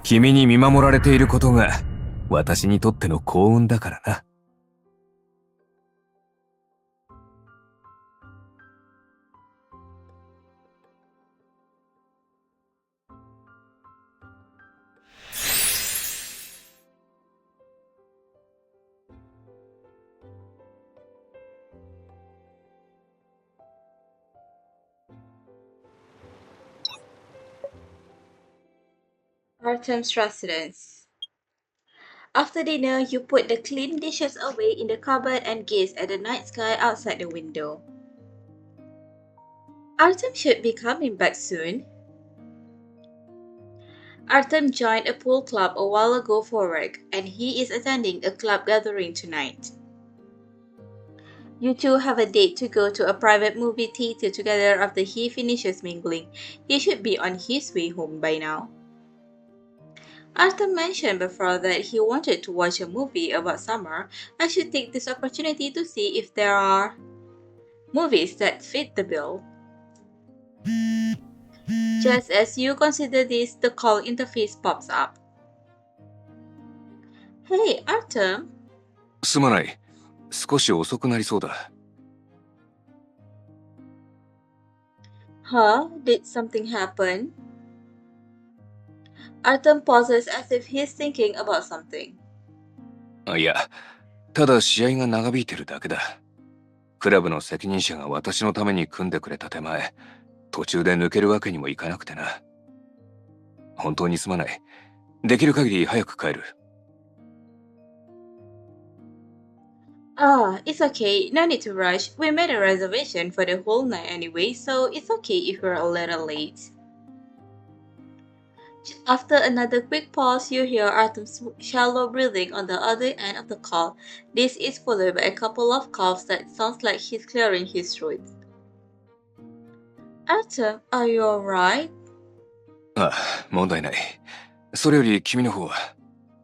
君に見守られていることが私にとっての幸運だからな。Artem's residence. After dinner, you put the clean dishes away in the cupboard and gaze at the night sky outside the window. Artem should be coming back soon. Artem joined a pool club a while ago for work, and he is attending a club gathering tonight. You two have a date to go to a private movie theater together after he finishes mingling. He should be on his way home by now. Artem mentioned before that he wanted to watch a movie about summer. I should take this opportunity to see if there are movies that fit the bill. Just as you consider this, the call interface pops up. Hey, Artem. すまない。少し遅くなりそうだ。Huh? Did something happen? Artem pauses as if he's thinking about something. いや、ただ試合が長引いてるだけだ。クラブの責任者が私のために組んでくれた手前、途中で抜けるわけにもいかなくてな。本当にすまない。できる限り早く帰る。It's okay. No need to rush. We made a reservation for the whole night anyway, so it's okay if we're a little late. After another quick pause, you hear Artem's shallow breathing on the other end of the call. This is followed by a couple of coughs that sounds like he's clearing his throat. Artem, are you alright? ああ、問題ない。それより君の方は、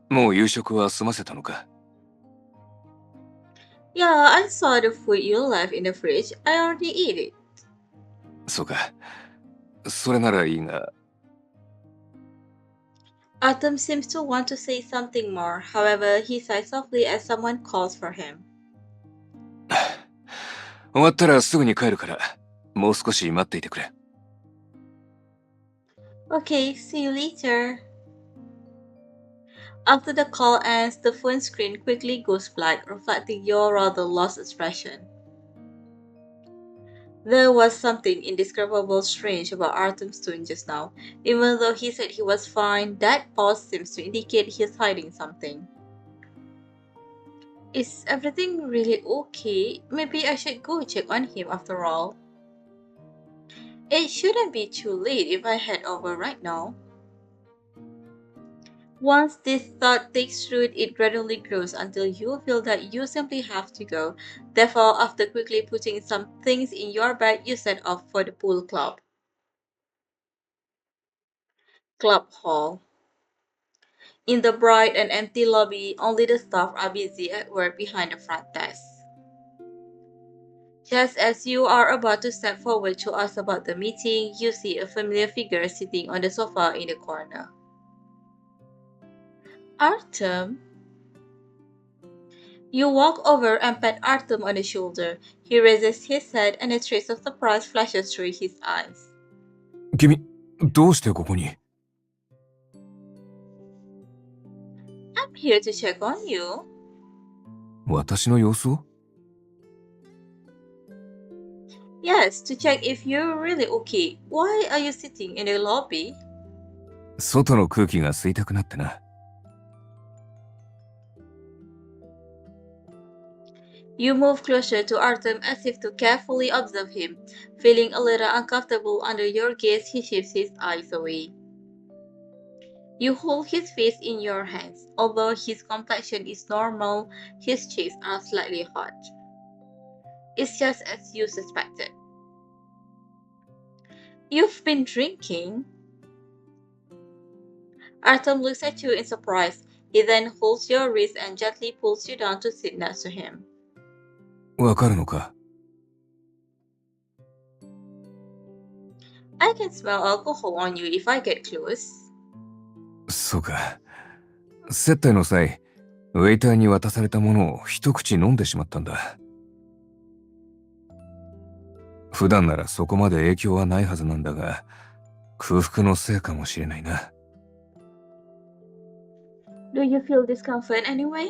もう夕食は済ませたのか？ Yeah, I saw the food you left in the fridge. I already ate it. そうか。それならいいが。Artem seems to want to say something more. However, he sighs softly as someone calls for him. 終わったらすぐに帰るから、もう少し待っていてくれ。Okay, see you later. After the call ends, the phone screen quickly goes black, reflecting your rather lost expression. There was something indescribable strange about Artem's tone just now. Even though he said he was fine, that pause seems to indicate he's hiding something. Is everything really okay? Maybe I should go check on him after all. It shouldn't be too late if I head over right now. Once this thought takes root, it gradually grows until you feel that you simply have to go. Therefore, after quickly putting some things in your bag, you set off for the pool club. Club hall. In the bright and empty lobby, only the staff are busy at work behind the front desk. Just as you are about to step forward to ask about the meeting, you see a familiar figure sitting on the sofa in the corner. Artem? You walk over and pat Artem on the shoulder. He raises his head and a trace of surprise flashes through his eyes. 君、どうしてここに？ I'm here to check on you. 私の様子を？ Yes, to check if you're really okay. Why are you sitting in the lobby? 外の空気が吸いたくなってな。You move closer to Artem as if to carefully observe him. Feeling a little uncomfortable under your gaze, he shifts his eyes away. You hold his face in your hands. Although his complexion is normal, his cheeks are slightly hot. It's just as you suspected. You've been drinking? Artem looks at you in surprise. He then holds your wrist and gently pulls you down to sit next to him. わかるのか？ I can smell alcohol on you if I get close. そうか。接待の際、ウェイターに渡されたものを一口飲んでしまったんだ。普段ならそこまで影響はないはずなんだが、空腹のせいかもしれないな。Do you feel discomfort anyway?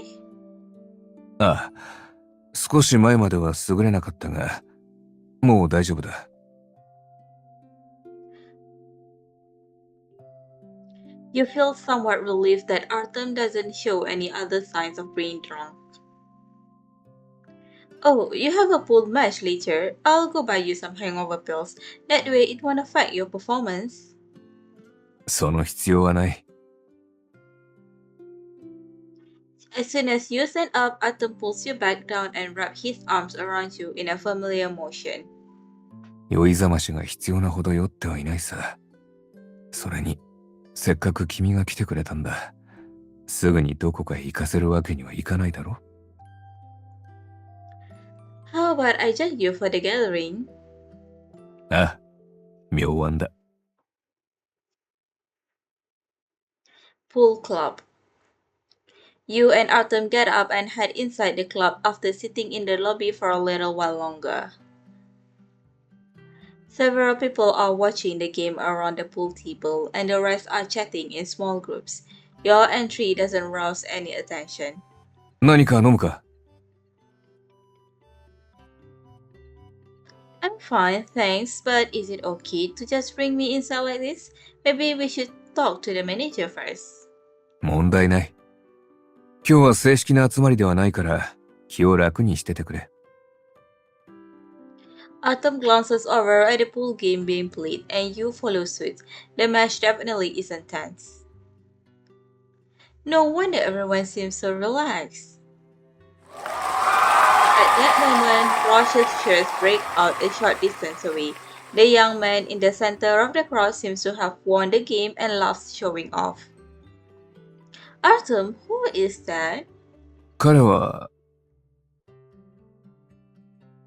ああ、少し前までは優れなかったが、もう大丈夫だ。You feel somewhat relieved that Artem doesn't show any other signs of being drunk. Oh, you have a pool match later. I'll go buy you some hangover pills. That way it won't affect your performance. その必要はない。As soon as you stand up, Artem pulls you back down and wraps his arms around you in a familiar motion. 酔いざましが必要なほど酔ってはいないさ。それに、せっかく君が来てくれたんだ。すぐにどこかへ行かせるわけにはいかないだろ。How about I judge you for the gathering? ああ、妙案だ。Pool Club. You and Artem get up and head inside the club after sitting in the lobby for a little while longer. Several people are watching the game around the pool table, and the rest are chatting in small groups. Your entry doesn't rouse any attention. 何か飲むか？ I'm fine, thanks, but is it okay to just bring me inside like this? Maybe we should talk to the manager first. 問題ない。今日は正式な集まりではないから、気を楽にしててくれ。Artem glances over at the pool game being played, and you follow suit. The match definitely is intense. No wonder everyone seems so relaxed. At that moment, raucous cheers break out a short distance away. The young man in the center of the crowd seems to have won the game and laughs, showing off. Artem, who is that? 彼は、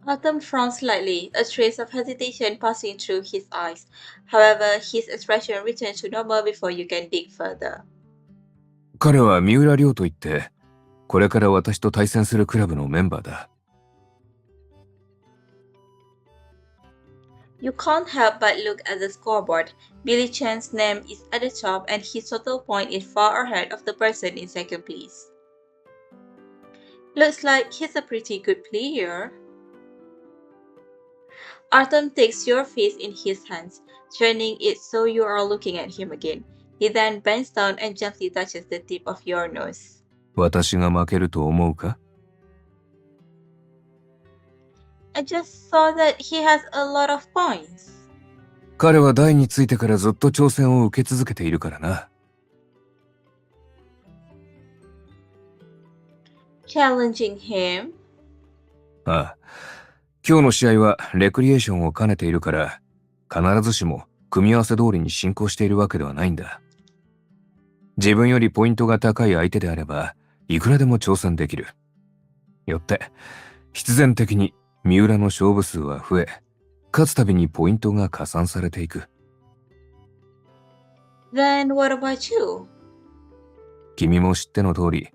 Artem frowned slightly, a trace of hesitation passing through his eyes. However, his expression returns to normal before you can dig further. 彼は三浦亮といって、これから私と対戦するクラブのメンバーだ。You can't help but look at the scoreboard. Billy Chan's name is at the top and his total point is far ahead of the person in second place. Looks like he's a pretty good player. Artem takes your face in his hands, turning it so you are looking at him again. He then bends down and gently touches the tip of your nose. 私が負けると思うか？ I just saw that he has a lot of points. 彼は台についてからずっと挑戦を受け続けているからな。Challenging him? ああ、今日の試合はレクリエーションを兼ねているから、必ずしも組み合わせ通りに進行しているわけではないんだ。自分よりポイントが高い相手であれば、いくらでも挑戦できる。よって、必然的に三浦の勝負数は増え、勝つたびにポイントが加算されていく。Then what about you? 君も知っての通り、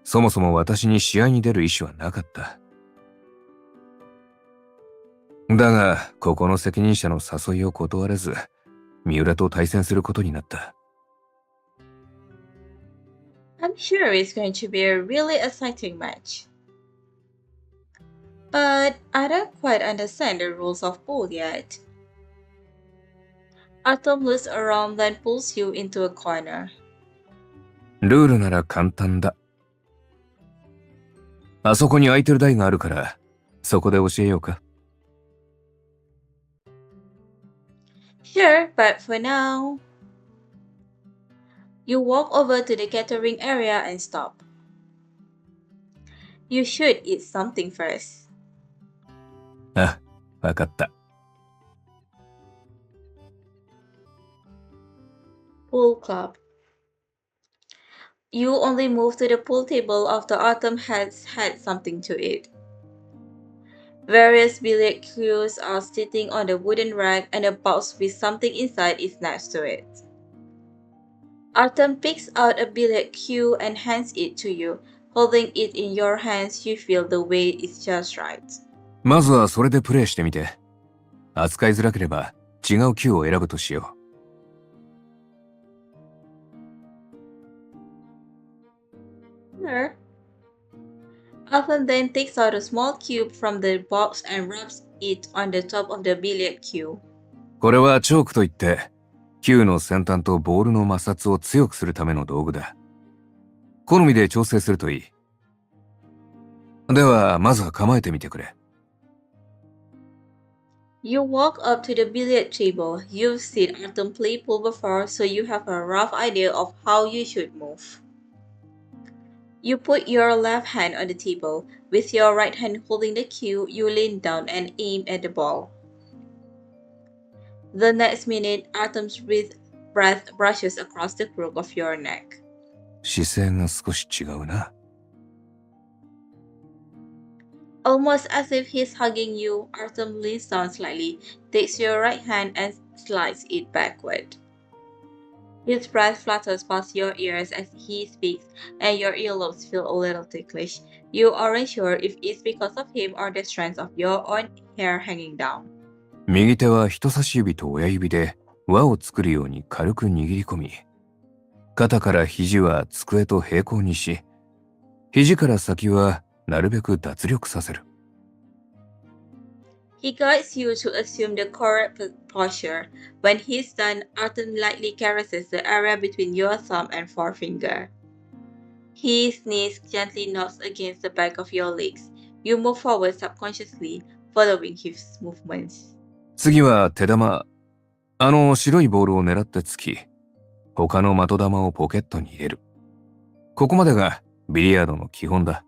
そもそも私に試合に出る意思はなかった。だが、ここの責任者の誘いを断れず、三浦と対戦することになった。I'm sure it's going to be a really exciting match. But I don't quite understand the rules of pool yet. Artem looks around then pulls you into a corner. ルールなら簡単だ。あそこに空いてる台があるから、そこで教えようか。Sure, but for now... You walk over to the catering area and stop. You should eat something first. あ、わかった。Pool Club. You only move to the pool table after Artem has had something to eat. Various billiard cues are sitting on the wooden rack and a box with something inside is next to it. Artem picks out a billiard cue and hands it to you. Holding it in your hands, you feel the weight is just right. まずはそれでプレイしてみて。扱いづらければ違う球を選ぶとしよ Sure. Artem then takes out a small cube from the box and rubs it on the top of the billiard cue. う。これはチョークといって、球の先端とボールの摩擦を強くするための道具だ。好みで調整するといい。では、まずは構えてみてくれ。You walk up to the billiard table. You've seen Artem play pool before, so you have a rough idea of how you should move. You put your left hand on the table. With your right hand holding the cue, you lean down and aim at the ball. The next minute, Artem's breath brushes across the crook of your neck. 姿勢が少し違うな。Almost as if he's hugging you, Artem leans down slightly, takes your right hand and slides it backward. His breath flutters past your ears as he speaks, and your earlobes feel a little ticklish. You aren't sure if it's because of him or the strands of your own hair hanging down. 右手は人差し指と親指で輪を作るように軽く握り込み、肩から肘は机と平行にし、肘から先はなるべく脱力させる。He guides you to assume the correct posture. When he's done, Artem lightly caresses the area between your thumb and forefinger. His knees gently knocks against the back of your legs. You move forward subconsciously, following his movements. 次は手玉。白いボールを狙って突き、他の的玉をポケットに入れる。ここまでがビリヤードの基本だ。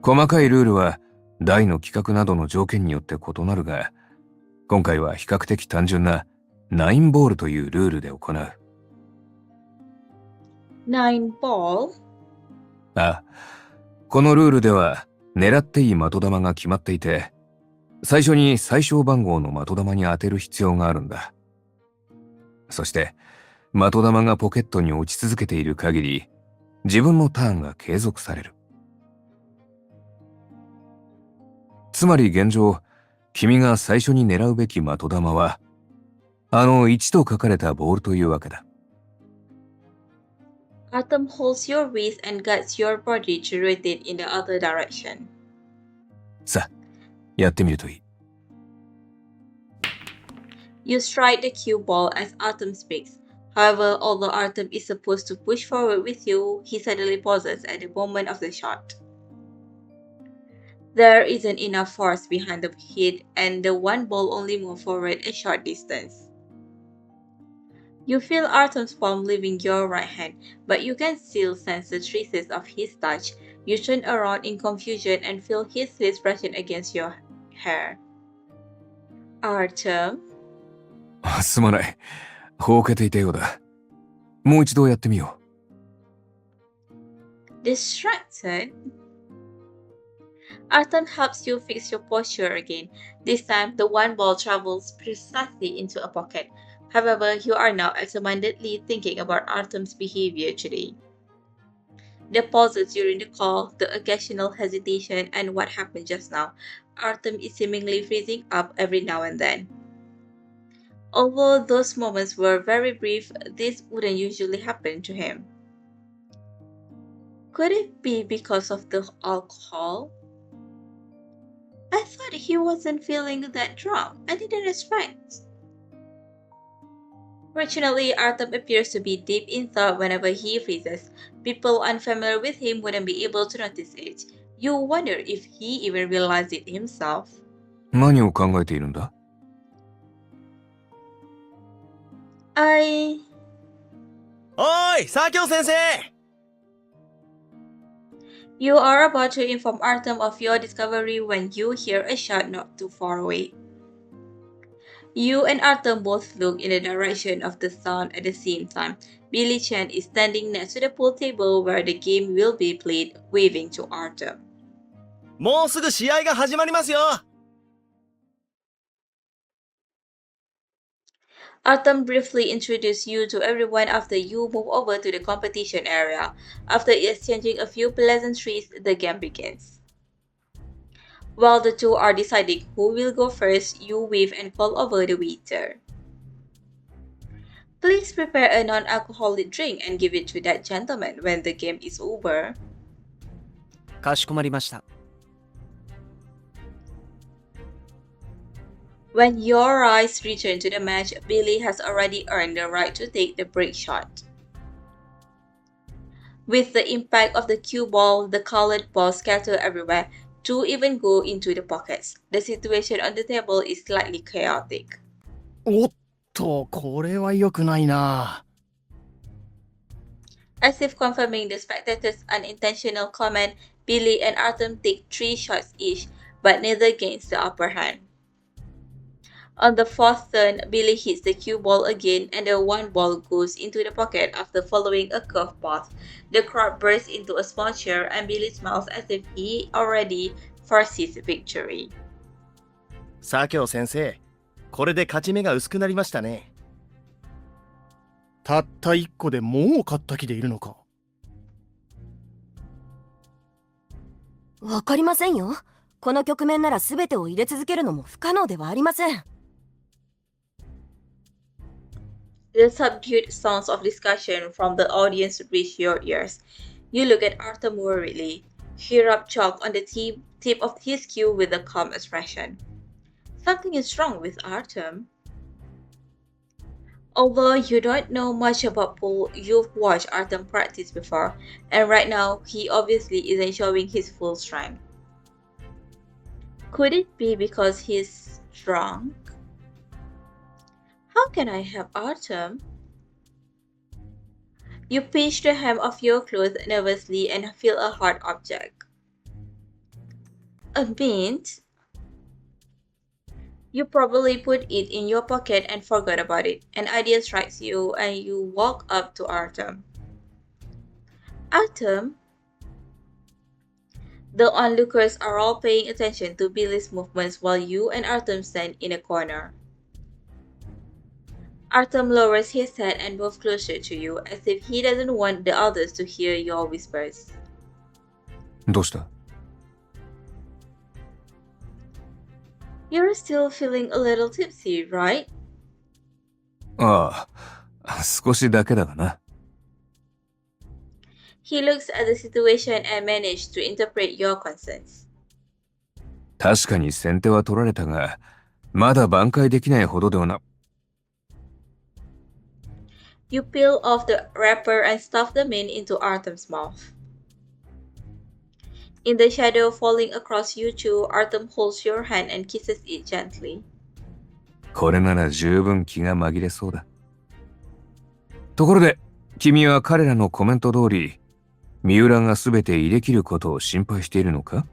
細かいルールは台の規格などの条件によって異なるが、今回は比較的単純な9ボールというルールで行う。9 ball? あ、このルールでは狙っていい的玉が決まっていて、最初に最小番号の的玉に当てる必要があるんだ。そして的玉がポケットに落ち続けている限り、自分のターンが継続される。つまり現状、君が最初に狙うべき的玉は、1と書かれたボールというわけだ。Artem holds your wrist and guides your body to rotate in the other direction. さあ、やってみるといい。You strike the cue ball as Artem speaks. However, although Artem is supposed to push forward with you, he suddenly pauses at the moment of the shot. There isn't enough force behind the hit, and the one ball only moves forward a short distance. You feel Artem's palm leaving your right hand, but you can still sense the traces of his touch. You turn around in confusion and feel his lips brushing against your hair. Artem? すまない。ほうけていたようだ。もう一度やってみよう。Distracted? Artem helps you fix your posture again. This time, the one ball travels precisely into a pocket. However, you are now absentmindedly thinking about Artem's behavior today. The pauses during the call, the occasional hesitation, and what happened just now. Artem is seemingly freezing up every now and then. Although those moments were very brief, this wouldn't usually happen to him. Could it be because of the alcohol? I thought he wasn't feeling that drunk. I didn't expect. Fortunately, Artem appears to be deep in thought whenever he freezes. People unfamiliar with him wouldn't be able to notice it. You wonder if he even realized it himself. 何を考えているんだ？ おい、佐京先生! You are about to inform Artem of your discovery when you hear a shot not too far away. You and Artem both look in the direction of the sound at the same time. Billy Chen is standing next to the pool table where the game will be played, waving to Artem. もうすぐ試合が始まりますよ! Artem briefly introduced you to everyone after you move over to the competition area. After exchanging a few pleasantries, the game begins. While the two are deciding who will go first, you wave and call over the waiter. Please prepare a non-alcoholic drink and give it to that gentleman when the game is over. かしこまりました。 When your eyes return to the match, Billy has already earned the right to take the break shot. With the impact of the cue ball, the colored balls scatter everywhere. Two even go into the pockets. The situation on the table is slightly chaotic. おっと、これは良くないな。 As if confirming the spectators' unintentional comment, Billy and Artem take 3 shots each, but neither gains the upper hand. On the fourth turn, Billy hits the cue ball again and the one ball goes into the pocket after following a curved path. The crowd bursts into a small cheer and Billy smiles as if he already foresees victory. 左京先生、これで勝ち目が薄くなりましたね。たった1個でもう勝った気でいるのか。わかりませんよ。この局面なら全てを入れ続けるのも不可能ではありません。The subdued sounds of discussion from the audience reach your ears. You look at Artem worriedly. He rubbed chalk on the tip of his cue with a calm expression. Something is wrong with Artem. Although you don't know much about pool, you've watched Artem practice before, and right now he obviously isn't showing his full strength. Could it be because he's drunk? How can I help Artem? You pinch the hem of your clothes nervously and feel a hard object. A mint? You probably put it in your pocket and forgot about it. An idea strikes you and you walk up to Artem. Artem? The onlookers are all paying attention to Billy's movements while you and Artem stand in a corner. Artem lowers his head and moves closer to you as if he doesn't want the others to hear your whispers. どうした？ You're still feeling a little tipsy, right? ああ、少しだけだがな。He looks at the situation and manages to interpret your concerns. 確かに先手は取られたが、まだ挽回できないほどではな。You peel off the wrapper and stuff the mint into Artem's mouth. In the shadow falling across you two, Artem holds your hand and kisses it gently. これなら十分気が紛れそうだ。ところで、君は彼らのコメント通り、三浦が全て入れ切ることを心配しているのか？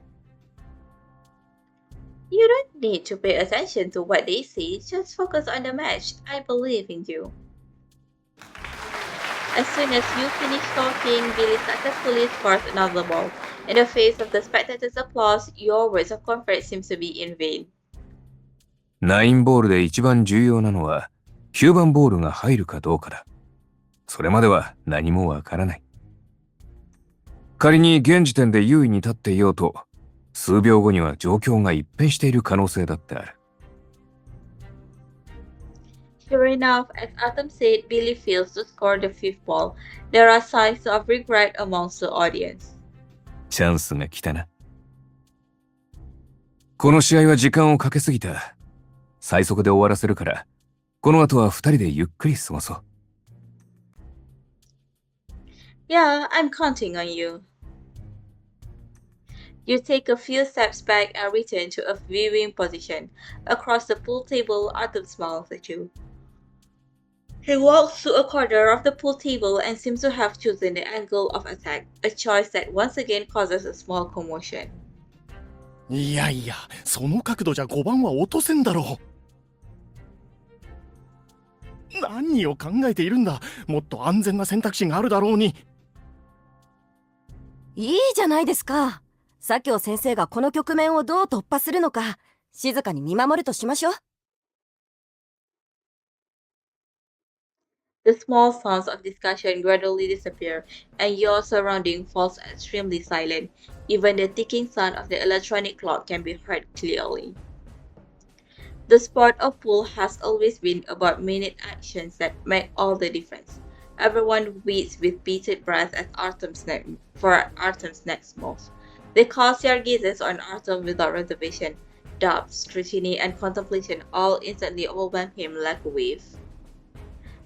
You don't need to pay attention to what they say, just focus on the match. I believe in you. As soon as you finish talking, Billy successfully scores another ball. In the face of the spectators' applause, your words of comfort seems to be in vain. 9ボールで一番重要なのは、9番ボールが入るかどうかだ。それまでは何もわからない。仮に現時点で優位に立っていようと、数秒後には状況が一変している可能性だってある。Sure enough, as Artem said, Billy fails to score the fifth ball. There are signs of regret amongst the audience. チャンスが来たな。この試合は時間をかけすぎた。最速で終わらせるから、この後は二人でゆっくり過ごそう。Yeah, I'm counting on you. You take a few steps back and return to a viewing position. Across the pool table, Artem smiles at you. He walks to a corner of the pool table and seems to have chosen the angle of attack, a choice that once again causes a small commotion. いやいや、その角度じゃ5番は落とせんだろう。何を考えているんだ。もっと安全な選択肢があるだろうに。いいじゃないですか。左京先生がこの局面をどう突破するのか、静かに見守るとしましょう。The small sounds of discussion gradually disappear, and your surrounding falls extremely silent. Even the ticking sound of the electronic clock can be heard clearly. The sport of pool has always been about minute actions that make all the difference. Everyone waits with bated breath for Artem's next move. They cast their gazes on Artem without reservation. Doubt, scrutiny, and contemplation all instantly overwhelm him like a wave.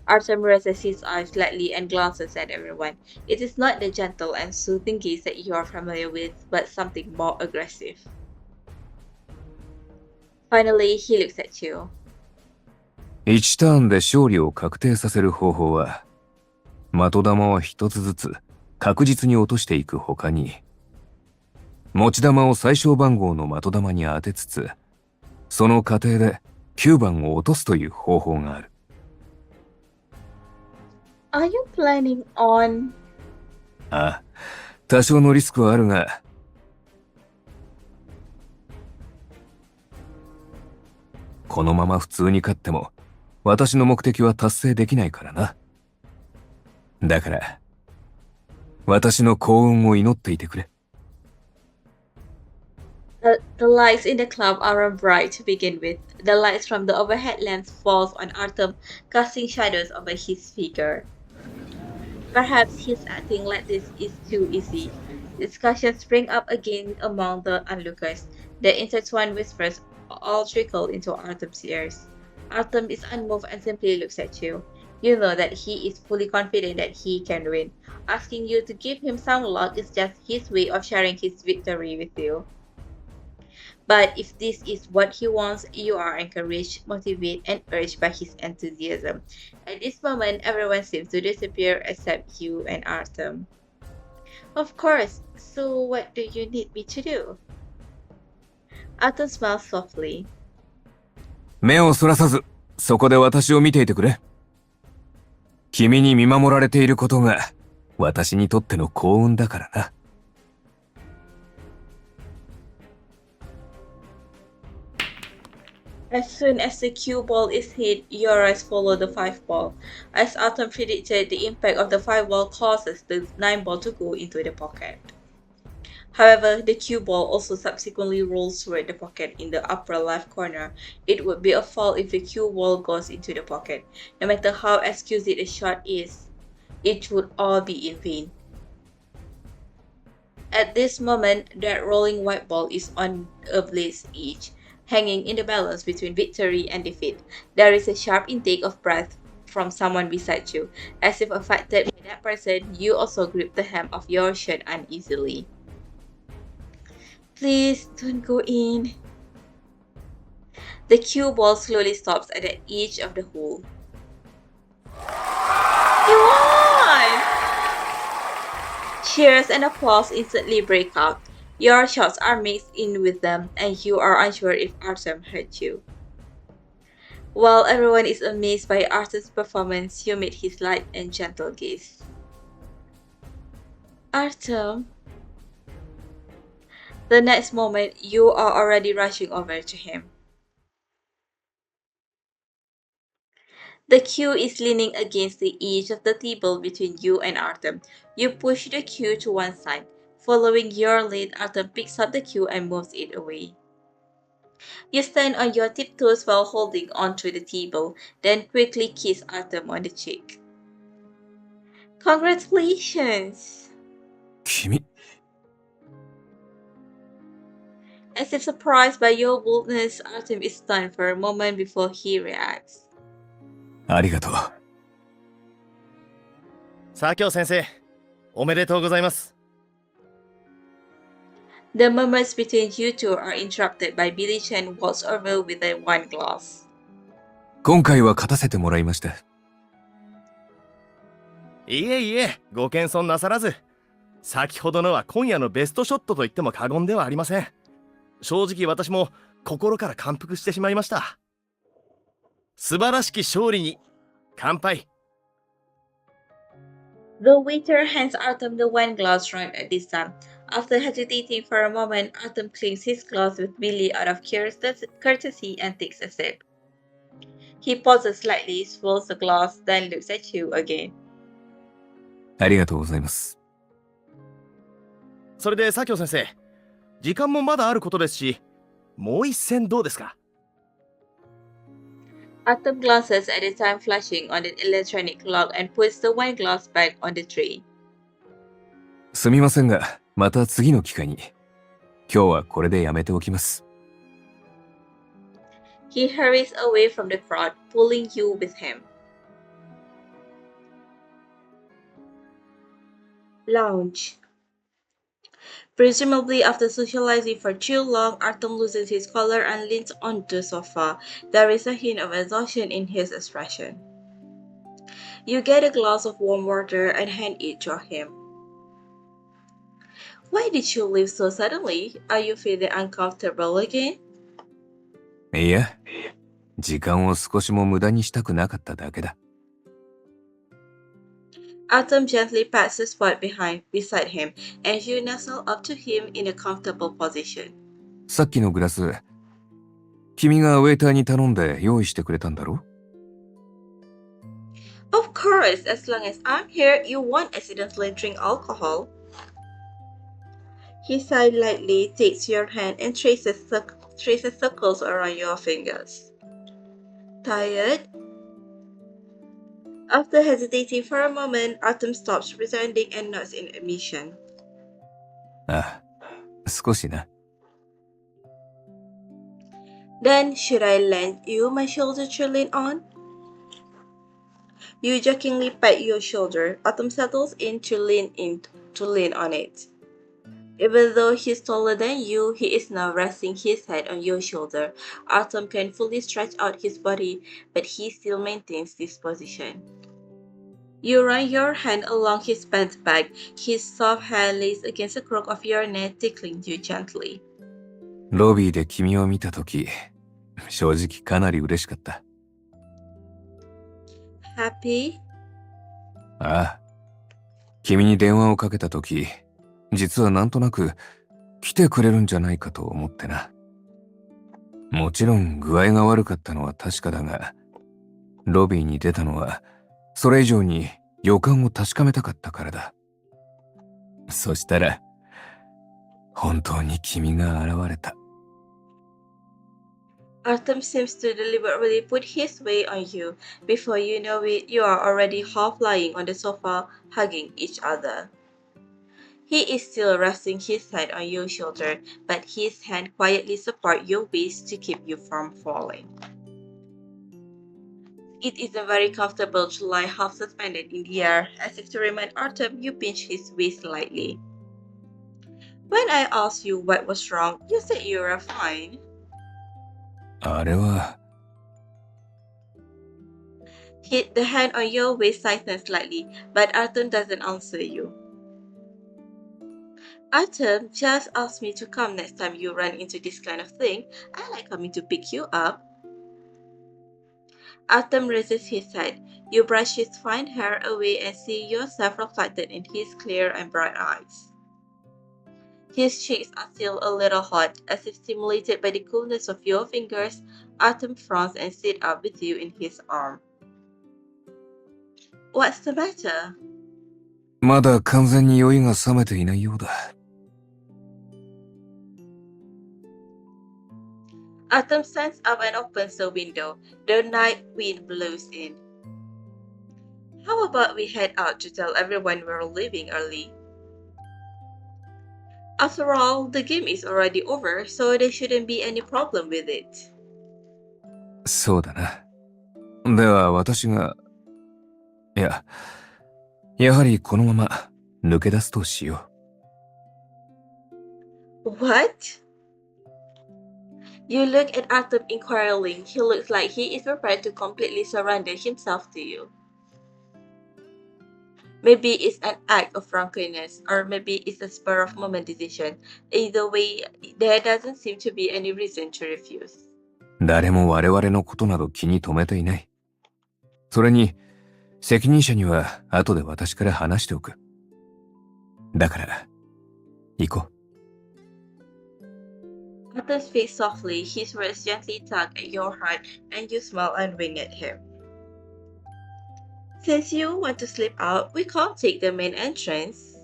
Artem raises his eyes slightly and glances at everyone. It is not the gentle and soothing gaze that you are familiar with, but something more aggressive. Finally, he looks at you. 1ターンで勝利を確定させる方法は、的玉を一つずつ確実に落としていくほかに、持ち玉を最小番号の的玉に当てつつ、その過程で9番を落とすという方法がある。Are you planning on... ああ、多少のリスクはあるが、このまま普通に勝っても、私の目的は達成できないからな。だから、私の幸運を祈っていてくれ。The lights in the club aren't bright to begin with. The lights from the overhead lamps falls on Artem, casting shadows over his figure. Perhaps he's acting like this is too easy. Discussions spring up again among the onlookers. The intertwined whispers all trickle into Artem's ears. Artem is unmoved and simply looks at you. You know that he is fully confident that he can win. Asking you to give him some luck is just his way of sharing his victory with you. But if this is what he wants, you are encouraged, motivated, and urged by his enthusiasm. At this moment, everyone seems to disappear except you and Artem. Of course, so what do you need me to do? Artem smiles softly. 目をそらさず、そこで私を見ていてくれ。君に見守られていることが、私にとっての幸運だからな。As soon as the cue ball is hit, your eyes follow the 5 ball. As Artem predicted, the impact of the 5 ball causes the 9 ball to go into the pocket. However, the cue ball also subsequently rolls toward the pocket in the upper left corner. It would be a foul if the cue ball goes into the pocket. No matter how exquisite a shot is, it would all be in vain. At this moment, that rolling white ball is on a blade's edge, hanging in the balance between victory and defeat. There is a sharp intake of breath from someone beside you. As if affected by that person, you also grip the hem of your shirt uneasily. Please don't go in. The cue ball slowly stops at the edge of the hole. You won! Cheers and applause instantly break out. Your shots are mixed in with them, and you are unsure if Artem hurt you. While everyone is amazed by Artem's performance, you meet his light and gentle gaze. Artem. The next moment, you are already rushing over to him. The cue is leaning against the edge of the table between you and Artem. You push the cue to one side. Following your lead, Artem picks up the cue and moves it away. You stand on your tiptoes while holding onto the table, then quickly kiss Artem on the cheek. Congratulations! 君。 As if surprised by your boldness, Artem is stunned for a moment before he reacts. ありがとう。佐京先生、おめでとうございます。The murmurs between you two are interrupted by Billy Chen walks over with a wine glass. 今回は勝たせてもらいました。いえいえ、ご謙遜なさらず。先ほどのは今夜のベストショットと言っても過言ではありません。正直私も心から感服してしまいました。素晴らしき勝利に乾杯。The waiter hands Artem the wine glass right at this time. After hesitating for a moment, Artem clinks his glass with Billy out of courtesy and takes a sip. He pauses slightly, swirls the glass, then looks at you again. ありがとうございます。それで佐京先生、時間もまだあることですし、もう一戦どうですか？ Artem glances at the time flashing on the electronic clock and puts the wine glass back on the tray. すみませんが、また次の機会に。今日はこれでやめておきます。He hurries away from the crowd, pulling you with him. Lounge. Presumably after socializing for too long, Artem loses his collar and leans onto the sofa. There is a hint of exhaustion in his expression. You get a glass of warm water and hand it to him. Why did you leave so suddenly? Are you feeling uncomfortable again? いや、時間を少しも無駄にしたくなかっただけだ。Artem gently pats the spot beside him, and you nestle up to him in a comfortable position. さっきのグラス、君がウェイターに頼んで用意してくれたんだろ？ Of course, as long as I'm here, you won't accidentally drink alcohol. He sighed lightly, takes your hand, and traces circles around your fingers. Tired? After hesitating for a moment, Artem stops pretending and nods in admission. ああ、少しな。Then, should I lend you my shoulder to lean on? You jokingly pat your shoulder. Artem settles in to lean on it. Even though he's taller than you, he is now resting his head on your shoulder. Artem can fully stretch out his body, but he still maintains this position. You run your hand along his bent back. His soft hand lays against the crook of your neck, tickling you gently. ロビーで君を見たとき、正直かなり嬉しかった。Happy? ああ。君に電話をかけたとき、実はなんとなく来てくれるんじゃないかと思ってな。もちろん具合が悪かったのは確かだが、ロビーに出たのはそれ以上に予感を確かめたかったからだ。そしたら、本当に君が現れた。Artem seems to deliberately put his weight on you. Before you know it, you are already half lying on the sofa, hugging each other. He is still resting his head on your shoulder, but his hand quietly supports your waist to keep you from falling. It isn't very comfortable to lie half suspended in the air. As if to remind Artem, you pinch his waist slightly. When I asked you what was wrong, you said you were fine. あれは、Hit the hand on your waist tightens slightly, but Artem doesn't answer you. Artem, just ask me to come next time you run into this kind of thing. I like coming to pick you up. Artem raises his head. You brush his fine hair away and see yourself reflected in his clear and bright eyes. His cheeks are still a little hot, as if stimulated by the coolness of your fingers. Artem frowns and sits up with you in his arm. What's the matter? まだ完全に酔いが覚めていないようだ。Artem stands up and opens the window. The night wind blows in. How about we head out to tell everyone we're leaving early? After all, the game is already over, so there shouldn't be any problem with it. そうだな。では私が、いや、やはりこのまま抜け出すとしよう。What? You look at Artem inquiringly. He looks like he is prepared to completely surrender himself to you. Maybe it's an act of drunkenness, or maybe it's a spur of moment decision. Either way, there doesn't seem to be any reason to refuse. 誰も我々のことなど気に留めていない。それに、責任者には後で私から話しておく。だから、行こう。Artem speaks softly, his words gently tug at your heart, and you smile and wink at him. Since you want to slip out, we can't take the main entrance.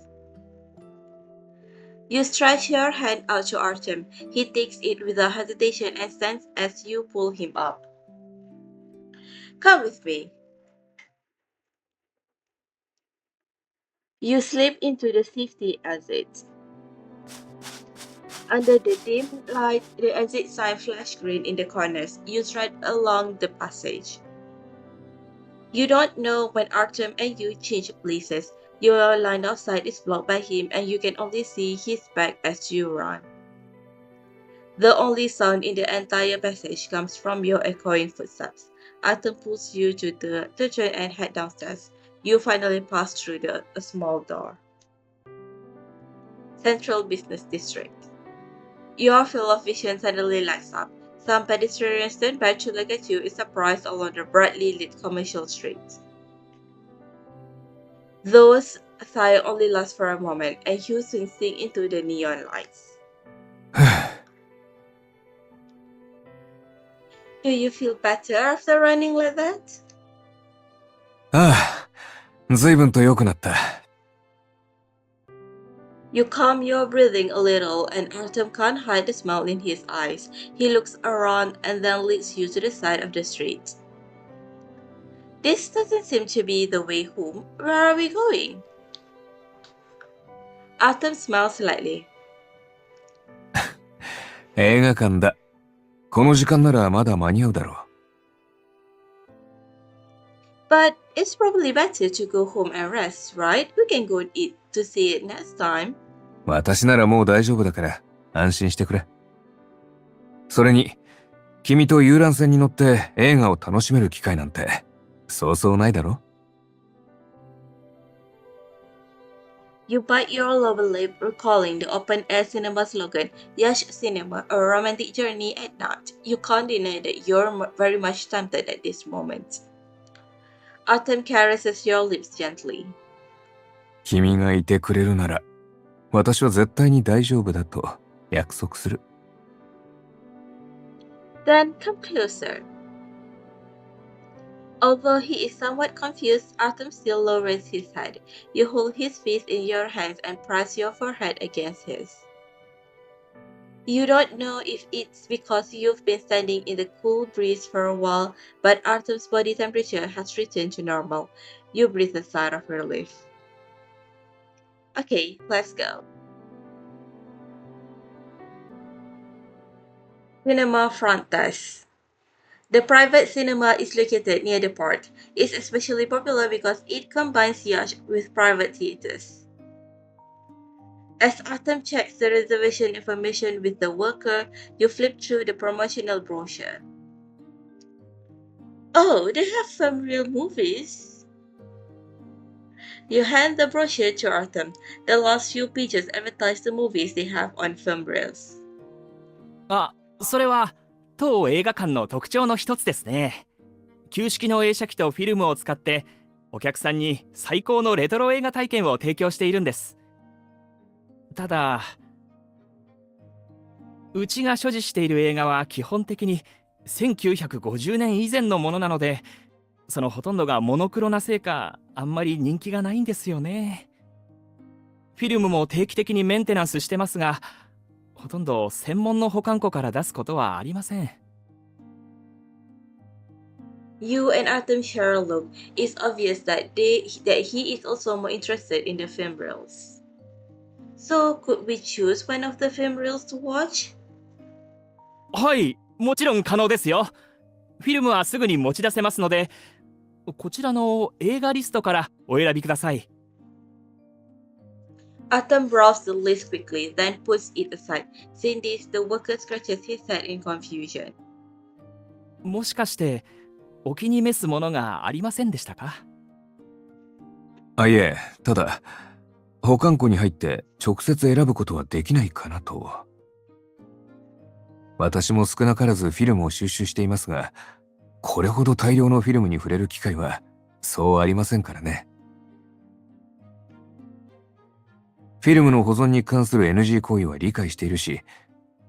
You stretch your hand out to Artem. He takes it without hesitation and stands as you pull him up. Come with me. You slip into the safety exit. Under the dim light, the exit sign flashed green in the corners. You stride along the passage. You don't know when Artem and you change places. Your line of sight is blocked by him and you can only see his back as you run. The only sound in the entire passage comes from your echoing footsteps. Artem pulls you to turn and head downstairs. You finally pass through a small door. Central Business District. Your field of vision suddenly lights up. Some pedestrians turn back to look at you in surprise along the brightly lit commercial streets. Those sighs only last for a moment, and you soon sink into the neon lights. Do you feel better after running like that? ああ、随分と良くなった。You calm your breathing a little, and Artem can't hide the smile in his eyes. He looks around and then leads you to the side of the street. This doesn't seem to be the way home. Where are we going? Artem smiles slightly. 映画館だ。この時間ならまだ間に合うだろう。But it's probably better to go home and rest, right? We can go eat to see it next time. 私ならもう大丈夫だから安心してくれ。それに、君と遊覧船に乗って映画を楽しめる機会なんてそうそうないだろ。You bite your lower lip, recalling the open-air cinema slogan, Yash Cinema, a romantic journey at night. You can't deny that you're very much tempted at this moment. Artem caresses your lips gently. 君がいてくれるなら、私は絶対に大丈夫だと約束する。Then come closer. Although he is somewhat confused, Artem still lowers his head. You hold his face in your hands and press your forehead against his. You don't know if it's because you've been standing in the cool breeze for a while, but Artem's body temperature has returned to normal. You breathe a sigh of relief. Okay, let's go. Cinema front desk. The private cinema is located near the port. It's especially popular because it combines yachts with private theaters. As Artem checks the reservation information with the worker, you flip through the promotional brochure. Oh, they have some real movies. You hand the brochure to Artem. The last few pages advertise the movies they have on film reels. あ、それは当映画館の特徴の一つですね。旧式の映写機とフィルムを使ってお客さんに最高のレトロ映画体験を提供しているんです。ただ、うちが所持している映画は基本的に1950年以前のものなので、そのほとんどがモノクロなせいかあんまり人気がないんですよね。フィルムも定期的にメンテナンスしてますが、ほとんど専門の保管庫から出すことはありません。You and Artem share a look. It's obvious that he is also more interested in the film reels. So, could we choose one of the film reels to watch? はい、もちろん可能ですよ。フィルムはすぐに持ち出せますので、こちらの映画リストからお選びください。Artem browses the list quickly, then puts it aside. Seeing this, the worker scratches his head in confusion. もしかしてお気に召すものがありませんでしたか？あ、いえ、ただ、保管庫に入って直接選ぶことはできないかなと。私も少なからずフィルムを収集していますが、これほど大量のフィルムに触れる機会はそうありませんからね。フィルムの保存に関する NG 行為は理解しているし、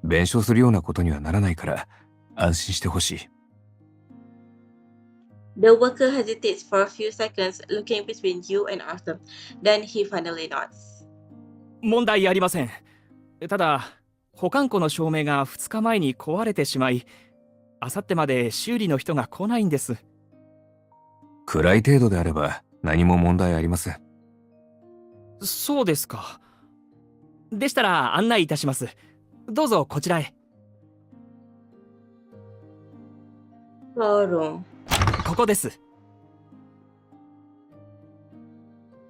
弁償するようなことにはならないから安心してほしい。The worker hesitates for a few seconds, looking between you and Artem. Then he finally nods. 問題ありません。ただ保管庫の照明が2日前に壊れてしまい、あさってまで修理の人が来ないんです。暗い程度であれば何も問題ありません。そうですか。でしたら案内いたします。どうぞこちらへ。Floor room. ここです。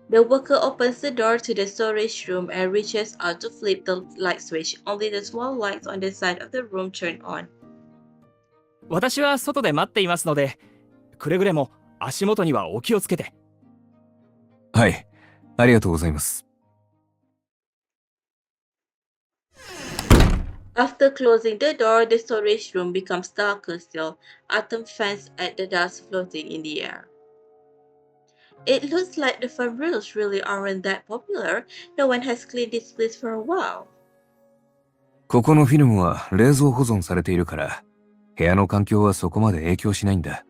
The worker opens the door to the storage room and reaches out to flip the light switch. Only the small lights on the side of the room turn on. 私は外で待っていますので、くれぐれも足元にはお気をつけて。はい、ありがとうございます。After closing the door, the storage room becomes darker still. Artem fans at the dust floating in the air. It looks like the film reels really aren't that popular. No one has cleaned this place for a while. ここのフィルムは冷蔵保存されているから、部屋の環境はそこまで影響しないんだ。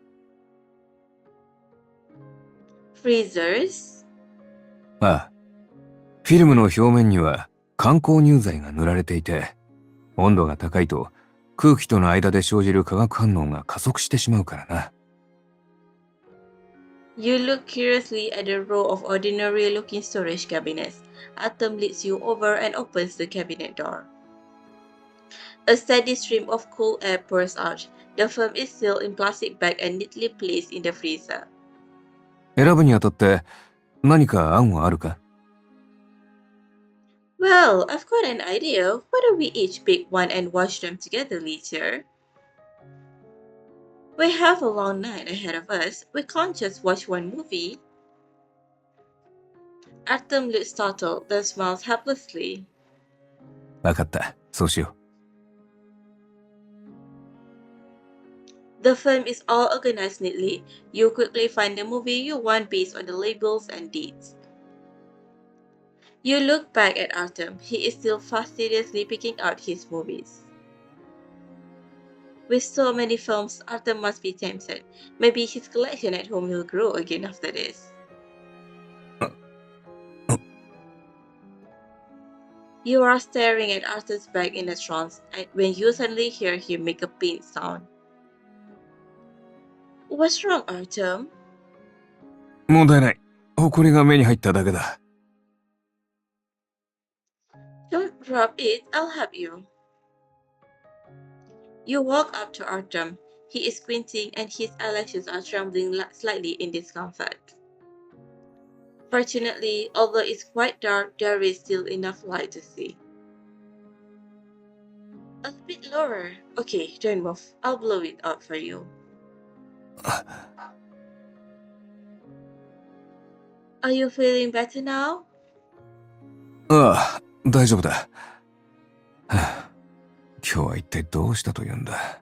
Freezers? ああ、フィルムの表面には観光乳剤が塗られていて、温度が高いと空気との間で生じる化学反応が加速してしまうからな。You look curiously at a row of ordinary-looking storage cabinets. Artem leads you over and opens the cabinet door. A steady stream of cool air pours out. The film is sealed in plastic bag and neatly placed in the freezer. 選ぶにあたって何か案はあるか？ Well, I've got an idea. Why don't we each pick one and watch them together later? We have a long night ahead of us. We can't just watch one movie. Artem looks startled, then smiles helplessly. わかった。そうしよ The film is all organized neatly. You quickly find the movie you want based on the labels and dates. You look back at Artem. He is still fastidiously picking out his movies. With so many films, Artem must be tempted. Maybe his collection at home will grow again after this. You are staring at Artem's bag in a trance when you suddenly hear him make a faint sound. What's wrong, Artem? う。問題ない。埃が目に入っただけだ。Don't rub it, I'll help you. You walk up to Artem. He is squinting and his eyelashes are trembling slightly in discomfort. Fortunately, although it's quite dark, there is still enough light to see. A bit lower. Okay, don't move. I'll blow it out for you. Are you feeling better now? ああ、大丈夫だ。はあ、今日は一体どうしたというんだ。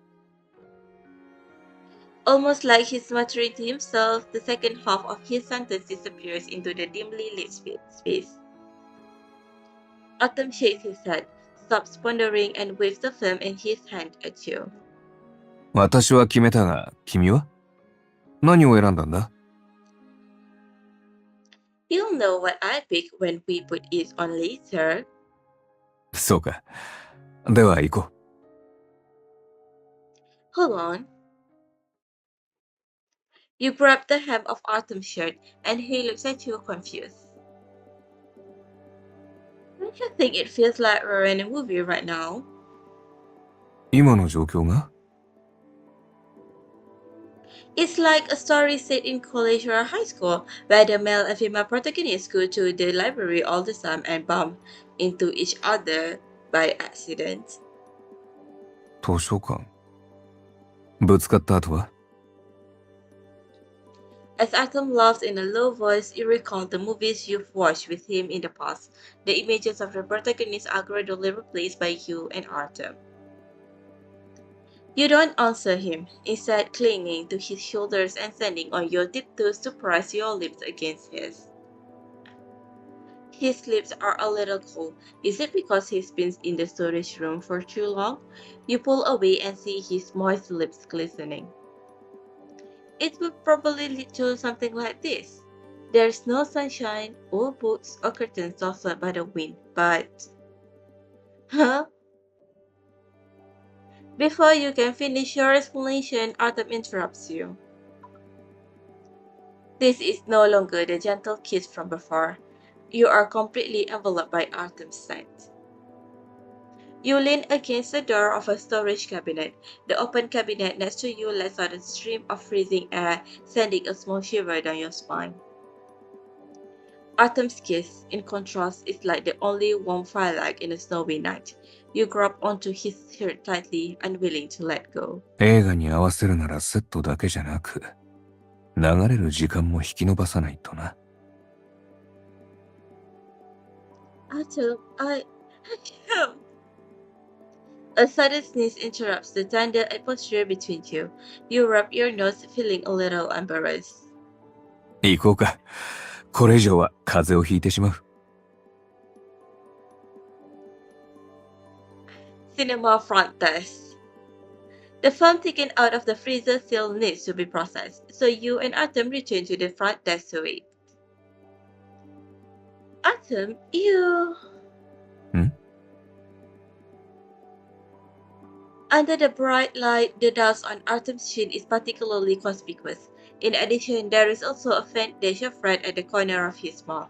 Almost like he's muttering to himself, the second half of his sentence disappears into the dimly lit space. Artem shakes his head, stops pondering, and waves the film in his hand at you. 私は決めたが、君は？何を選んだんだ？ You'll know what I pick when we put it on later. そうか。では行こう。 Hold on. You grab the hem of Artem's shirt, and he looks at you confused. Don't you think it feels like we're in a movie right now? 今の状況が？ It's like a story set in college or high school, where the male and female protagonists go to the library all the time and bump into each other by accident. 図書館。ぶつかった後は？ As Artem laughs in a low voice, you recall the movies you've watched with him in the past. The images of the protagonists are gradually replaced by you and Artem. You don't answer him, instead clinging to his shoulders and standing on your tiptoes to press your lips against his. His lips are a little cold. Is it because he's been in the storage room for too long? You pull away and see his moist lips glistening. It would probably lead to something like this. There's no sunshine, or books, or curtains softened by the wind, but... Huh? Before you can finish your explanation, Artem interrupts you. This is no longer the gentle kiss from before. You are completely enveloped by Artem's scent. You lean against the door of a storage cabinet. The open cabinet next to you lets out a stream of freezing air, sending a small shiver down your spine. Artem's kiss, in contrast, is like the only warm firelight in a snowy night. You grab onto his shirt tightly, unwilling to let go. 映画に合わせるならセットだけじゃなく、流れる時間も引き延ばさないとな。Artem, A sudden sneeze interrupts the tender atmosphere between you. You rub your nose, feeling a little embarrassed. 行こうか。これ以上は風邪をひいてしまう。Cinema front desk. The film taken out of the freezer still needs to be processed, so you and Artem return to the front desk to wait. Artem, you... Under the bright light, the dust on Artem's chin is particularly conspicuous. In addition, there is also a faint dash of red at the corner of his mouth.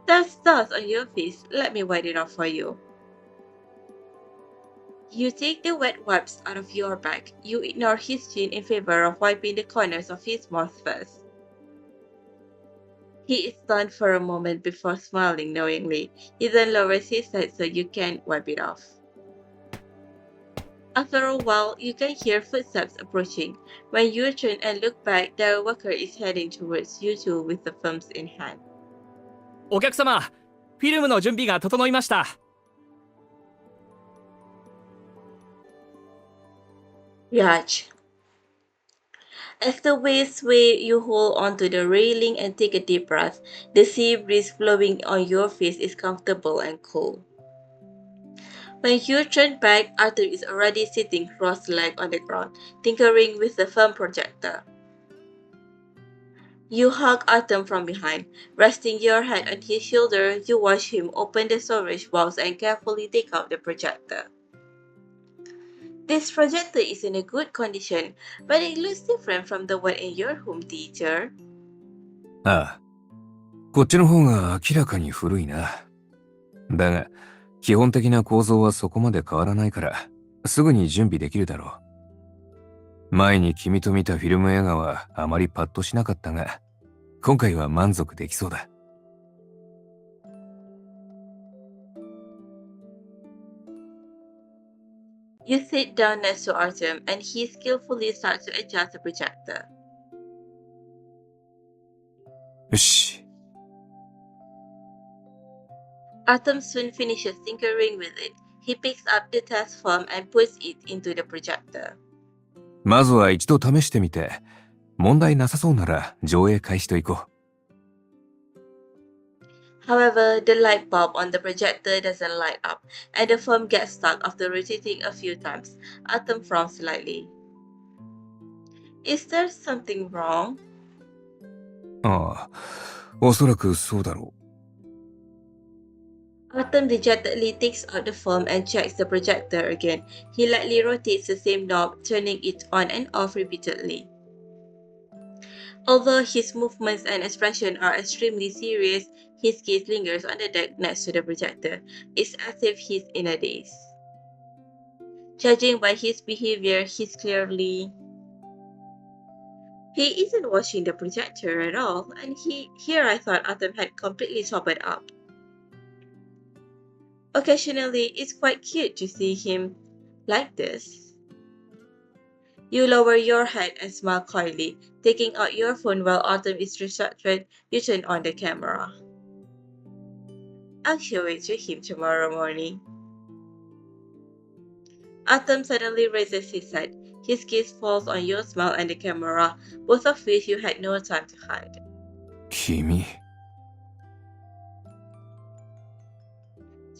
There's dust on your face. Let me wipe it off for you. You take the wet wipes out of your bag. You ignore his chin in favor of wiping the corners of his mouth first. He is stunned for a moment before smiling knowingly. He then lowers his head so you can wipe it off. After a while, you can hear footsteps approaching. When you turn and look back, the worker is heading towards you two with the films in hand. お客様、フィルムの準備が整いました。Yaj. As the waves sway, you hold onto the railing and take a deep breath. The sea breeze blowing on your face is comfortable and cool. When you turn back, Arthur is already sitting cross-legged on the ground, tinkering with the film projector. You hug Artem from behind. Resting your head on his shoulder, you watch him open the storage box and carefully take out the projector. This projector is in a good condition, but it looks different from the one in your home theater. ああ。こっちの方が明らかに古いな。だが、基本的な構造はそこまで変わらないから、すぐに準備できるだろう。前に君と見たフィルム映画はあまりパッとしなかったが、今回は満足できそうだ。You sit down next to Artem and he skillfully starts to adjust the projector. よし。Artem soon finishes tinkering with it. He picks up the test film and puts it into the projector. まずは一度試してみて、問題なさそうなら上映開始といこう。However, the light bulb on the projector doesn't light up, and the film gets stuck after rotating a few times. Artem frowns slightly. Is there something wrong? ああ、おそらくそうだろう。Artem dejectedly takes out the film and checks the projector again. He lightly rotates the same knob, turning it on and off repeatedly. Although his movements and expression are extremely serious, his gaze lingers on the deck next to the projector. It's as if he's in a daze. Judging by his behavior, he's clearly... He isn't watching the projector at all, and here I thought Artem had completely sobered up. Occasionally, it's quite cute to see him like this. You lower your head and smile coyly. Taking out your phone while Artem is distracted, you turn on the camera. I'll show it to him tomorrow morning. Artem suddenly raises his head. His gaze falls on your smile and the camera, both of which you had no time to hide. 君、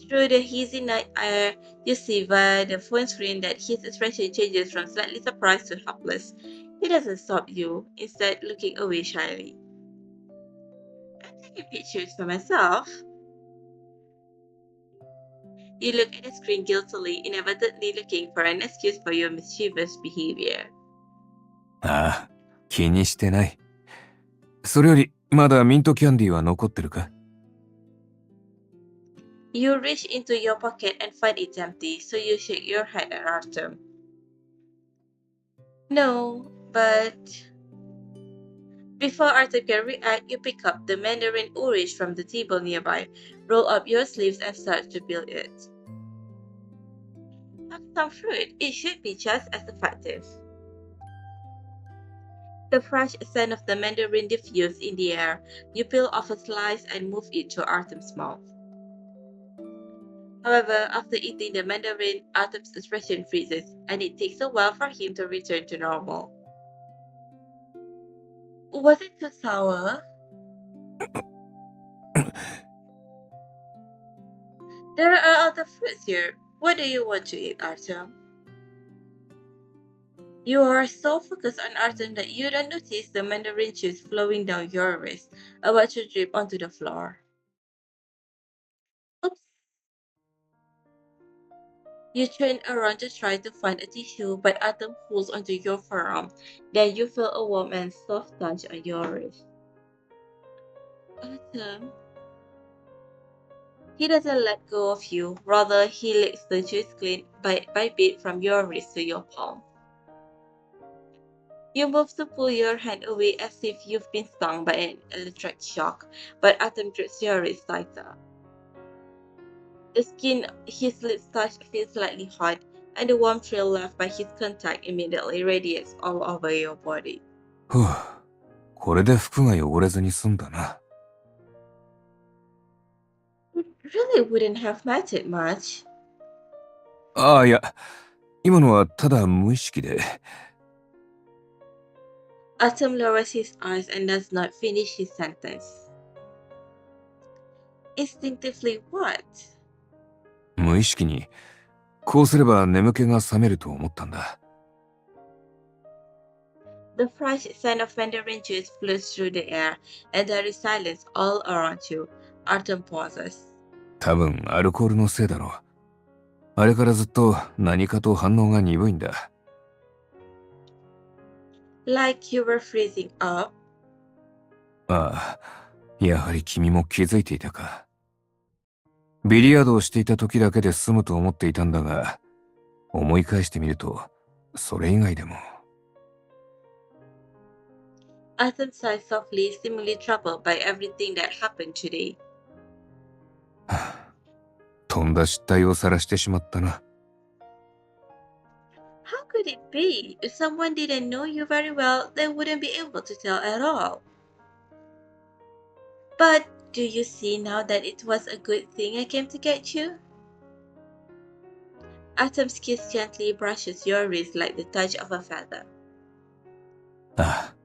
Through the hazy night air, you see via the phone screen that his expression changes from slightly surprised to helpless. He doesn't stop you, instead looking away shyly. I'm taking pictures for myself. You look at the screen guiltily, inadvertently looking for an excuse for your mischievous behavior. ああ、気にしてない。それより、まだミントキャンディーは残ってるか？ You reach into your pocket and find it empty, so you shake your head at Artem. No, but before Artem can react, you pick up the mandarin orange from the table nearby, roll up your sleeves and start to peel it. Have some fruit, it should be just as effective. The fresh scent of the mandarin diffuses in the air. You peel off a slice and move it to Artem's mouth. However, after eating the mandarin, Artem's expression freezes, and it takes a while for him to return to normal. Was it too sour? There are other fruits here. What do you want to eat, Artem? You are so focused on Artem that you don't notice the mandarin juice flowing down your wrist, about to drip onto the floor. Oops. You turn around to try to find a tissue, but Artem pulls onto your forearm. Then you feel a warm and soft touch on your wrist. Artem. He doesn't let go of you. Rather, he licks the juice clean bite by bit from your wrist to your palm. You move to pull your hand away as if you've been stung by an electric shock, but Artem grips your wrist tighter. The skin his lips touch feels slightly hot, and the warm thrill left by his contact immediately radiates all over your body. ふう、これで服が汚れずに済んだな。It really wouldn't have mattered much. ああ、いや、今のはただ無意識で。Artem lowers his eyes and does not finish his sentence. Instinctively what? 無意識に、こうすれば眠気が覚めると思ったんだ。The fresh scent of mandarin juice floats through the air, and there is silence all around you. Artem pauses. 多分アルコールのせいだろう。あれからずっと何かと反応が鈍いんだ。Like you were freezing up. ああ、やはり君も気づいていたか。ビリヤードをしていた時だけで済むと思っていたんだが、思い返してみると、それ以外でも。Artem sighs softly, seemingly troubled by everything that happened today. とんだ失態を晒してしまったな。How could it be? If someone didn't know you very well, they wouldn't be able to tell at all. But do you see now that it was a good thing I came to get you? Artem's kiss gently brushes your wrist like the touch of a feather. ああ、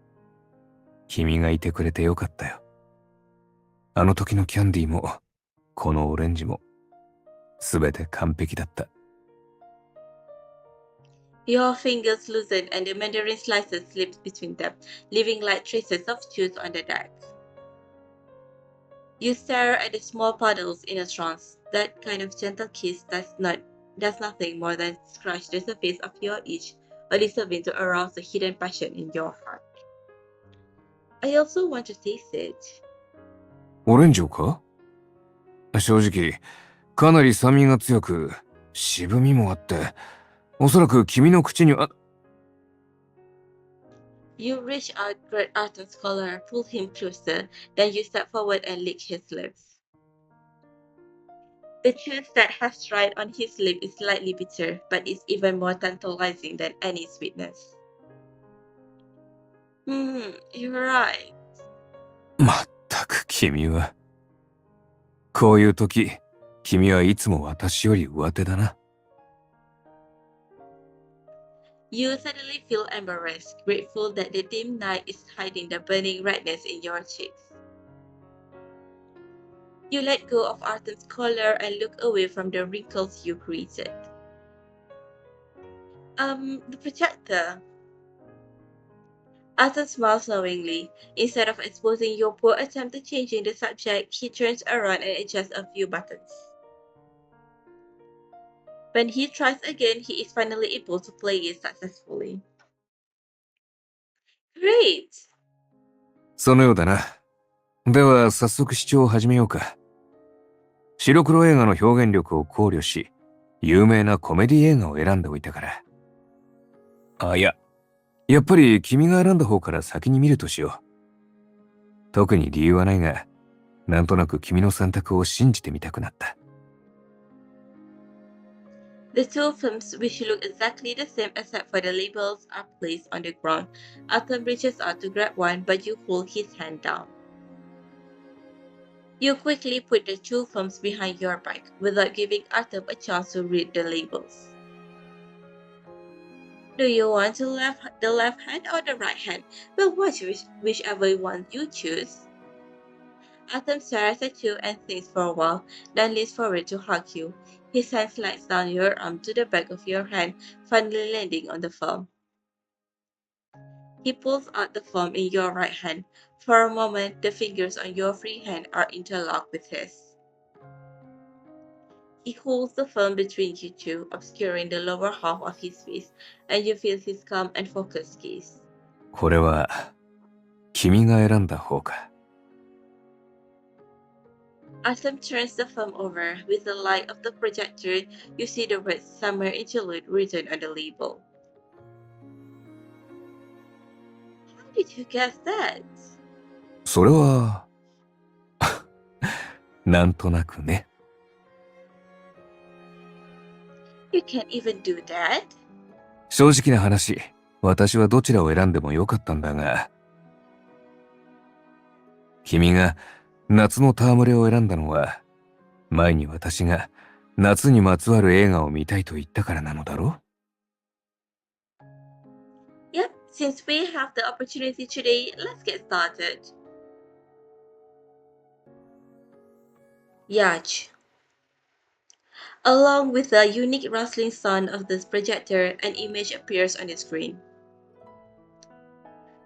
君がいてくれてよかったよ。あの時のキャンディーも、このオレンジも、すべて完璧だった。Your fingers loosen and the mandarin slices slip between them, leaving light traces of juice on the deck. You stare at the small puddles in a trance. That kind of gentle kiss does nothing more than scratch the surface of your itch, only serving to arouse the hidden passion in your heart. I also want to taste it. オレンジをか？正直、かなり酸味が強く、渋みもあって、おそらく君の口には。You reach out, grab Artem's collar, pull him closer, then you step forward and lick his lips. The juice that has dried on his lip is slightly bitter, but it's even more tantalizing than any sweetness. You're right. まったく君は。こういう時、君はいつも私より上手だな。You suddenly feel embarrassed, grateful that the dim night is hiding the burning redness in your cheeks. You let go of Artem's collar and look away from the wrinkles you created. The projector. Artem smiles knowingly. Instead of exposing your poor attempt at changing the subject, he turns around and adjusts a few buttons. When he tries again, he is finally able to play it successfully. Great! そのようだな。では早速視聴を始めようか。白黒映画の表現力を考慮し、有名なコメディ映画を選んでおいたから。あ、いや、やっぱり君が選んだ方から先に見るとしよう。特に理由はないが、なんとなく君の選択を信じてみたくなった。The two films, which look exactly the same except for the labels, are placed on the ground. Artem reaches out to grab one, but you hold his hand down. You quickly put the two films behind your back, without giving Artem a chance to read the labels. Do you want the left hand or the right hand? Well, watch whichever one you choose. Artem stares at you and thinks for a while, then leans forward to hug you. His hand slides down your arm to the back of your hand, finally landing on the film. He pulls out the film in your right hand. For a moment, the fingers on your free hand are interlocked with his. He holds the film between you two, obscuring the lower half of his face, and you feel his calm and focused gaze. これは、君が選んだ方か。Artem turns the film over. With the light of the projector, you see the words Summer Interlude written on the label. How did you guess that? それは、なんとなくね。You can't even do that? 正直な話、私はどちらを選んでもよかったんだが、君が夏の戯れを選んだのは、前に私が夏にまつわる映画を見たいと言ったからなのだろう？ Yep, since we have the opportunity today, let's get started. Yaj. Along with the unique rustling sound of this projector, an image appears on the screen.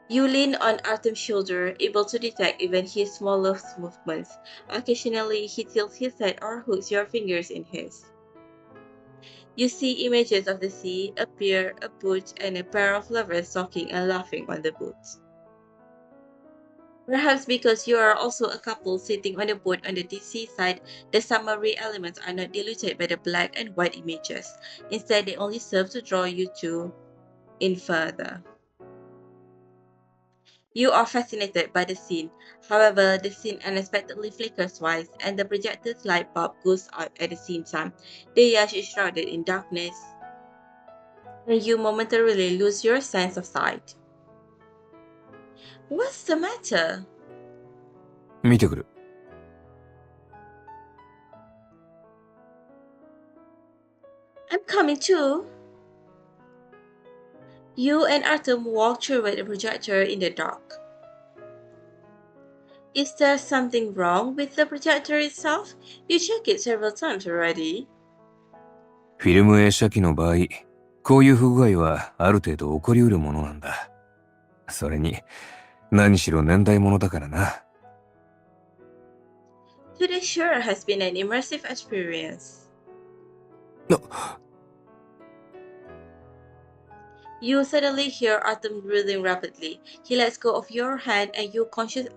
You lean on Artem's shoulder, able to detect even his smallest movements. Occasionally, he tilts his head or hooks your fingers in his. You see images of the sea, a pier, a boat, and a pair of lovers talking and laughing on the boat. Perhaps because you are also a couple sitting on a boat on the seaside, the summary elements are not diluted by the black and white images. Instead, they only serve to draw you two in further. You are fascinated by the scene. However, the scene unexpectedly flickers twice, and the projector's light bulb goes out at the same time. The yacht is shrouded in darkness, and you momentarily lose your sense of sight. What's the matter? 見てくる。I'm coming too. You and Artem walk toward the projector in the dark. Is there something wrong with the projector itself? You checked it several times already. フィルム映写機の場合、こういう不具合はある程度起こりうるものなんだ。それに、何しろ年代物だからな。Today sure has been an immersive experience. You suddenly hear Artem breathing rapidly. He lets go of your hand and you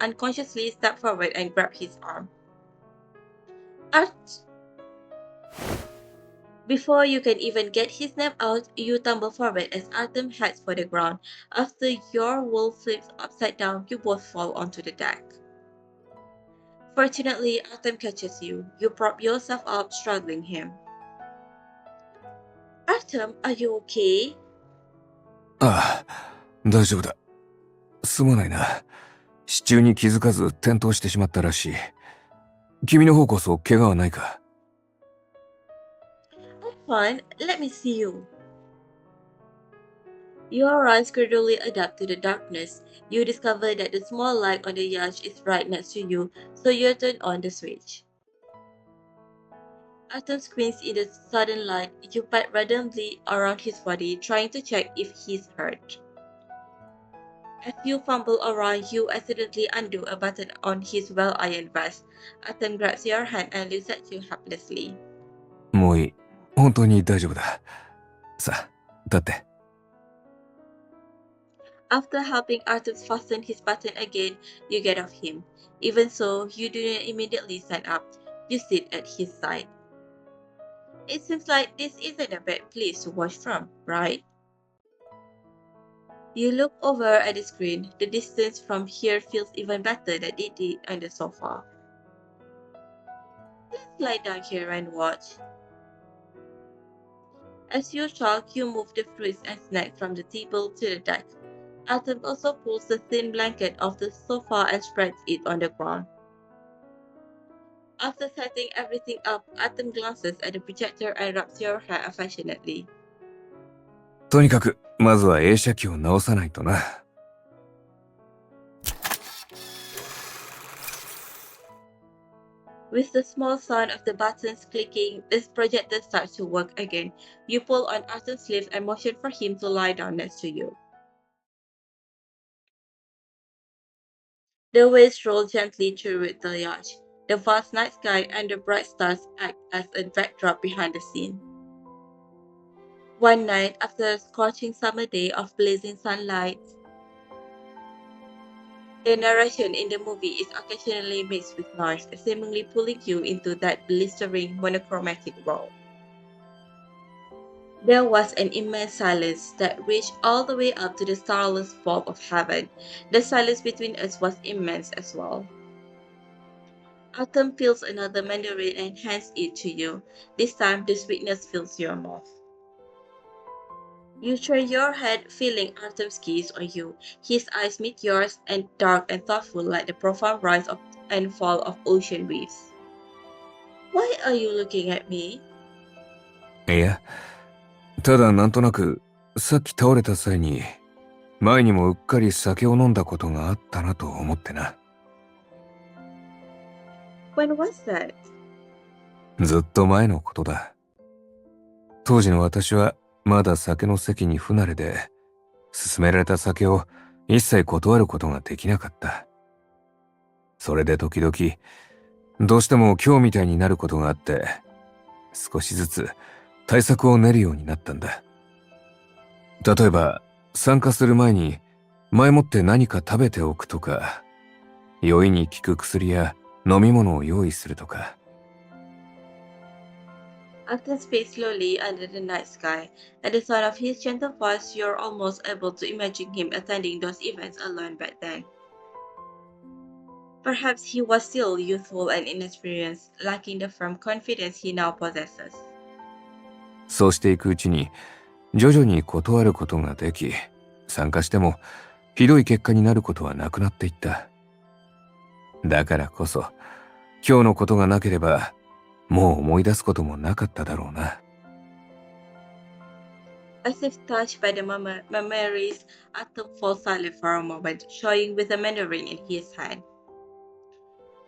unconsciously step forward and grab his arm. Before you can even get his name out, you tumble forward as Artem heads for the ground. After your world flips upside down, you both fall onto the deck. Fortunately, Artem catches you. You prop yourself up, struggling him. Artem, are you okay? ああ、大丈夫だ。すまないな。支柱に気づかず転倒してしまったらしい。君の方こそ怪我はないか？ Fine, let me see you. Your eyes gradually adapt to the darkness. You discover that the small light on the yacht is right next to you, so you turn on the switch. Artem squints in the sudden light. You pat randomly around his body, trying to check if he's hurt. As you fumble around, you accidentally undo a button on his well-ironed vest. Artem grabs your hand and looks at you helplessly. もういい。本当に大丈夫だ。さあ、立って。After helping Artem fasten his button again, you get off him. Even so, you do not immediately stand up. You sit at his side. It seems like this isn't a bad place to watch from, right? You look over at the screen. The distance from here feels even better than it did on the sofa. Let's lie down here and watch. As you talk, you move the fruits and snacks from the table to the deck. Artem also pulls the thin blanket off the sofa and spreads it on the ground. After setting everything up, Artem glances at the projector and rubs your hair affectionately. とにかく、まずは映写機を直さないとな。With the small sound of the buttons clicking, this projector starts to work again. You pull on Artem's sleeve and motion for him to lie down next to you. The waves roll gently through the yacht. The vast night sky and the bright stars act as a backdrop behind the scene. One night, after a scorching summer day of blazing sunlight, the narration in the movie is occasionally mixed with noise, seemingly pulling you into that blistering monochromatic world. There was an immense silence that reached all the way up to the starless vault of heaven. The silence between us was immense as well. Artem peels another mandarin and hands it to you. This time, the sweetness fills your mouth. You turn your head, feeling Artem's gaze on you. His eyes meet yours, and dark and thoughtful like the profound rise and fall of ocean waves. Why are you looking at me? いや、ただなんとなく、さっき倒れた際に、前にもうっかり酒を飲んだことがあったなと思ってな。When was that? ずっと前のことだ。当時の私は、まだ酒の席に不慣れで、勧められた酒を一切断ることができなかった。それで時々、どうしても今日みたいになることがあって、少しずつ対策を練るようになったんだ。例えば、参加する前に前もって何か食べておくとか、酔いに効く薬や飲み物を用意するとか。Artem speaks slowly under the night sky. At the sound of his gentle voice, you're almost able to imagine him attending those events alone back then. Perhaps he was still youthful and inexperienced, lacking the firm confidence he now possesses. そうしていくうちに、徐々に断ることができ、参加してもひどい結果になることはなくなっていった。だからこそ、今日のことがなければ、もう思い出すこともなかっただろうな。As if touched by the memories, Artem falls silent for a moment, showing with a mandarin in his hand.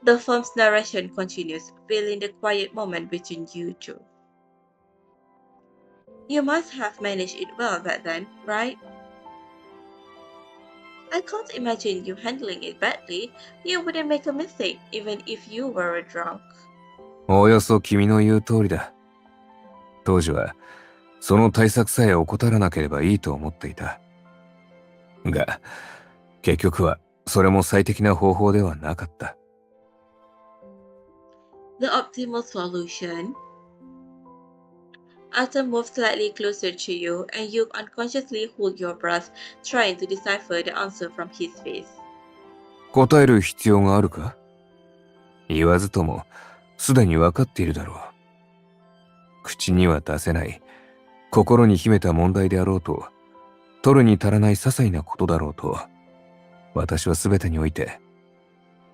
The film's narration continues, filling the quiet moment between you two. You must have managed it well back then, right? I can't imagine you handling it badly. You wouldn't make a mistake, even if you were a drunk. おおよそ君の言う通りだ。当時は、その対策さえ怠らなければいいと思っていた。が、結局は、それも最適な方法ではなかった。The optimal solution. Artem moves slightly closer to you, and you unconsciously hold your breath, trying to decipher the answer from his face. 答える必要があるか？言わずとも、すでに分かっているだろう。口には出せない、心に秘めた問題であろうと、取るに足らない些細なことだろうと、私は全てにおいて、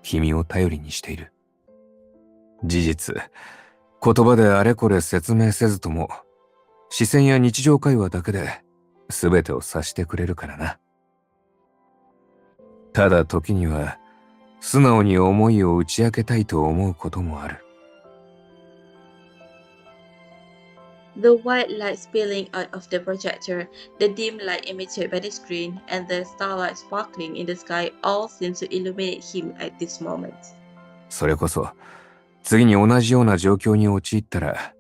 君を頼りにしている。事実、言葉であれこれ説明せずとも、視線や日常会話だけで全てを察してくれるからな。ただ時には、素直に思いを打ち明けたいと思うこともある。The white light spilling out of the projector, the dim light emitted by the screen, and the starlight sparkling in the sky all seem to illuminate him at this moment. それこそ、次に同じような状況に陥ったら、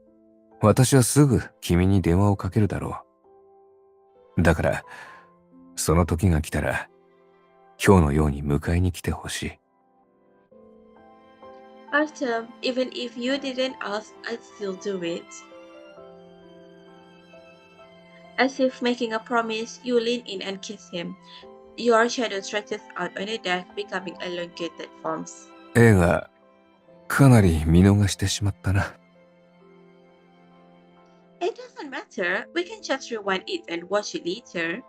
私はすぐ君に電話をかけるだろう。だから、その時が来たら、今日のように迎えに来てほしい。Artem, even if you didn't ask, I'd still do it. As if making a promise, you lean in and kiss him. Your shadow stretches out on the deck, becoming elongated forms. 映画、かなり見逃してしまったな。It doesn't matter. We can just rewind it and watch it later.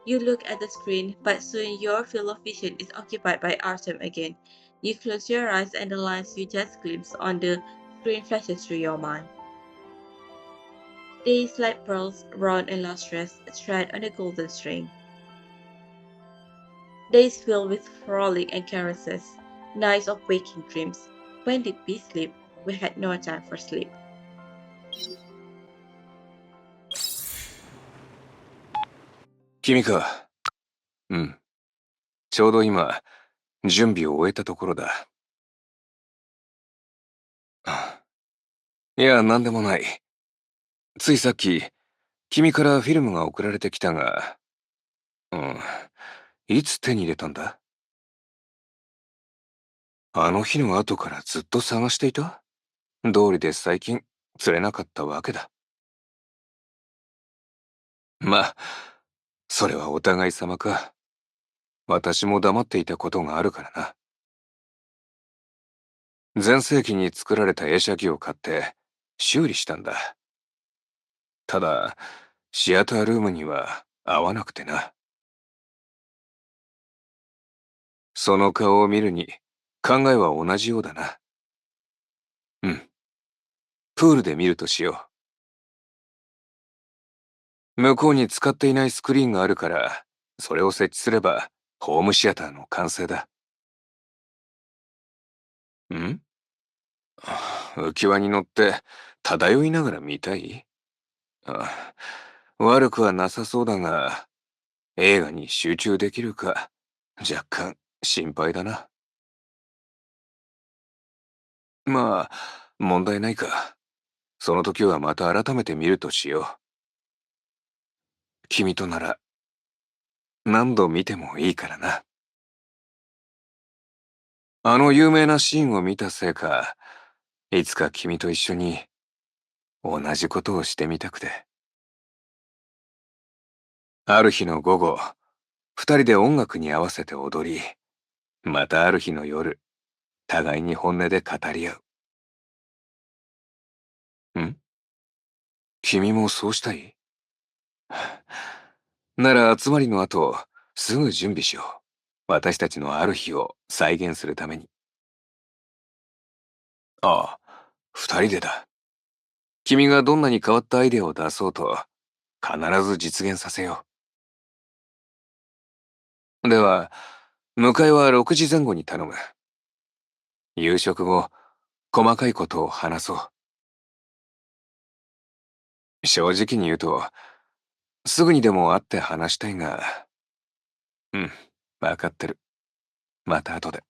You look at the screen, but soon your field of vision is occupied by Artem again. You close your eyes and the lines you just glimpsed on the screen flashes through your mind. Days like pearls, round and lustrous, thread on a golden string. Days filled with frolic and caresses, nights of waking dreams. When did we sleep? We had no time for sleep. 君か。うん。ちょうど今、準備を終えたところだ。いや、なんでもない。ついさっき、君からフィルムが送られてきたが、いつ手に入れたんだ？あの日の後からずっと探していた？道理で最近釣れなかったわけだ。まあ、それはお互い様か。私も黙っていたことがあるからな。前世紀に作られた映写機を買って修理したんだ。ただ、シアタールームには合わなくてな。その顔を見るに考えは同じようだな。うん。プールで見るとしよう。向こうに使っていないスクリーンがあるから、それを設置すればホームシアターの完成だ。ん？浮き輪に乗って漂いながら見たい？悪くはなさそうだが、映画に集中できるか若干心配だな。まあ、問題ないか。その時はまた改めて見るとしよう。君となら何度見てもいいからな。あの有名なシーンを見たせいか、いつか君と一緒に同じことをしてみたくて。ある日の午後、二人で音楽に合わせて踊り、またある日の夜、互いに本音で語り合う。君もそうしたい？なら集まりの後、すぐ準備しよう。私たちのある日を再現するために。ああ、二人でだ。君がどんなに変わったアイデアを出そうと、必ず実現させよう。では、迎えは6時前後に頼む。夕食後、細かいことを話そう。正直に言うと、すぐにでも会って話したいが、わかってる。また後で。